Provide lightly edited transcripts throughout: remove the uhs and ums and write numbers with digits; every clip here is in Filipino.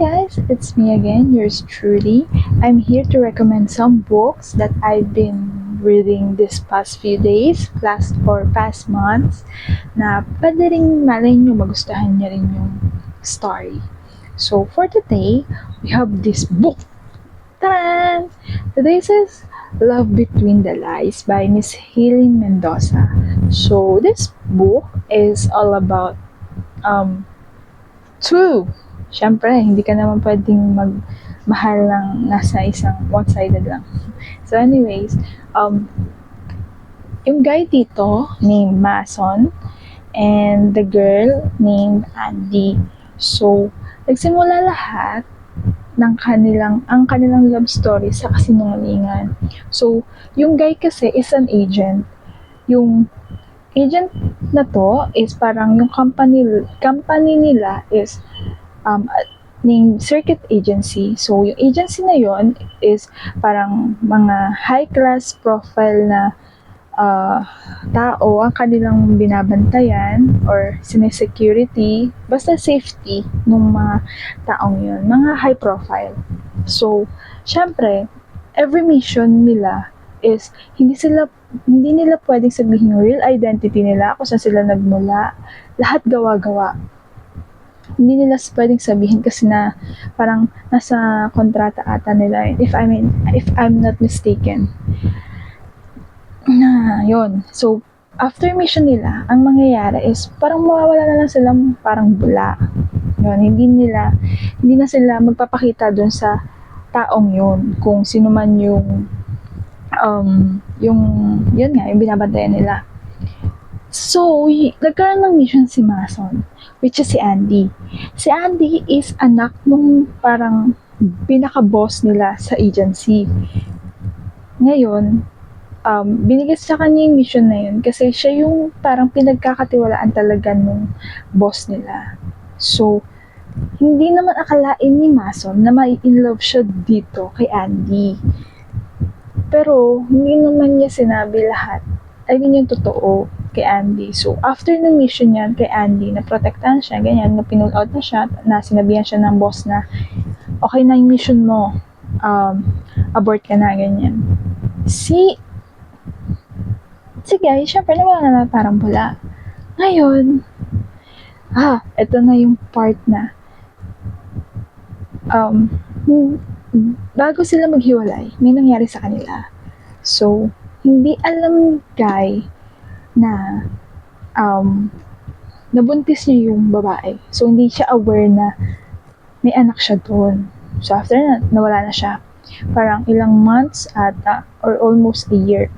guys, it's me again, yours truly. I'm here to recommend some books that I've been reading this past few days, past months, na pwede rin malay nyo magustuhan niya rin yung story. So for today, we have this book. Taran! Today says Love Between the Lies by Miss Hailey Mendoza. So this book is all about true. Siyempre, hindi ka naman pwedeng magmahal ng nasa isang one-sided lang. So anyways, yung guy dito named Mason and the girl named Andy. So, nagsimula lahat ang kanilang love story sa kasinungalingan. So, yung guy kasi is an agent. Yung agent na to is parang yung company nila is named Circuit Agency. So, yung agency na yon is parang mga high-class profile na tao ang kanilang binabantayan or sinesecurity, basta safety ng mga taong yun, mga high profile. So, syempre, every mission nila is hindi nila pwedeng sabihin yung real identity nila, kung saan sila nagmula, lahat gawa-gawa. Hindi nila pwedeng sabihin kasi na parang nasa kontrata ata nila, if I'm not mistaken. Na yun. So, after mission nila, ang mangyayari is parang mawawala na lang silang parang bula. Yun, hindi na sila magpapakita dun sa taong yun, kung sino man yung yun nga, yung binabantayan nila. So, nagkaroon ng mission si Mason, which is si Andy. Si Andy is anak nung parang pinaka-boss nila sa agency. Ngayon, binigay sa kanya yung mission na yun kasi siya yung parang pinagkakatiwalaan talaga nung boss nila. So, hindi naman akalain ni Mason na mai-inlove siya dito kay Andy. Pero, hindi naman niya sinabi lahat. I mean, yung totoo kay Andy. So, after ng mission niyan kay Andy, na protektahan siya, ganyan, na pinull out na siya, na sinabihan siya ng boss na, okay na yung mission mo, abort ka na, ganyan. Si guy, syempre, nawala na parang bula. Ngayon, ito na yung part na, bago sila maghiwalay, may nangyari sa kanila. So, hindi alam guy na nabuntis niya yung babae. So, hindi siya aware na may anak siya doon. So, after na, nawala na siya. Parang ilang months ata, or almost a year,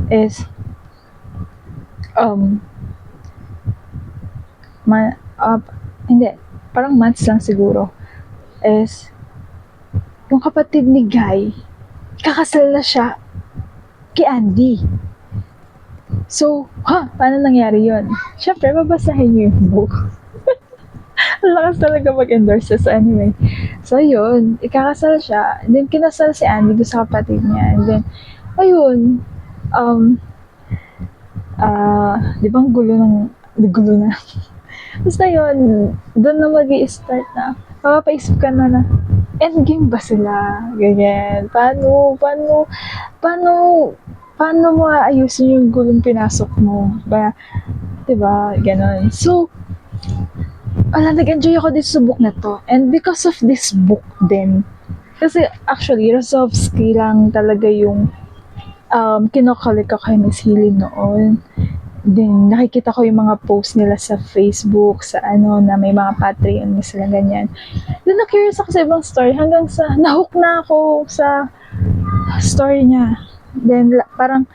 is hindi, parang months lang siguro, is yung kapatid ni Guy, kakasal na siya kay Andy. So, paano nangyari yun? Siyempre, babasahin niyo yung book. Ang lakas talaga mag-endorse. So, anyway. So, yun. Ikakasal siya. And then, kinasal si Andy doon sa kapatid niya. And then, ayun. Di ba ang gulo na. Basta yun, doon na mag-i-start na. Mapapaisip ka na endgame ba sila? Ganyan. Paano mo aayusin yung gulong pinasok mo? Diba? Ganon. So, nag-enjoy ako dito sa book na to. And because of this book din, kasi actually, Rozovsky lang talaga yung kinokalik ako kay Miss Hailey noon. Then, nakikita ko yung mga post nila sa Facebook, sa na may mga Patreon na sila ganyan. Then, na-curious ako sa ibang story hanggang sa, nahook na ako sa story niya. Then, parang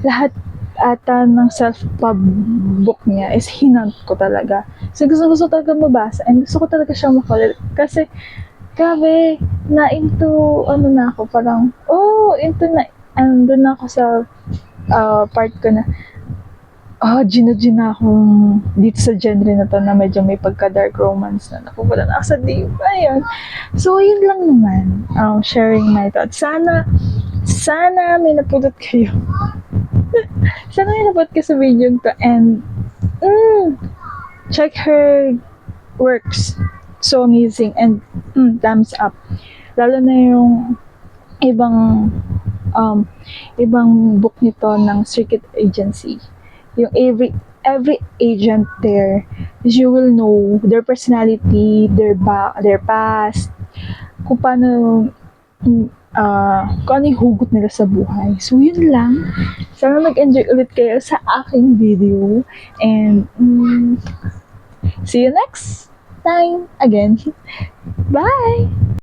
lahat ata ng self-pub book niya is hinant ko talaga. So, gusto talaga mabasa and gusto ko talaga siya makulit. Kasi, grabe, into na ako, parang, doon na ako sa part ko na, gina akong dito sa genre na to na medyo may pagka-dark romance na napupunta na ako sa deep. Ayun. So, yun lang naman. Sharing my thoughts. Sana may napulot kayo. Sana may napulot kayo sa video to. And, check her works. so amazing and thumbs up. Lalo na yung ibang ibang book nito ng Secret Agency. Yung every agent there, you will know their personality, their past, kung paano kung ano yung hugot nila sa buhay. So, yun lang. Sana nag-enjoy ulit kayo sa aking video. And, see you next time again. Bye!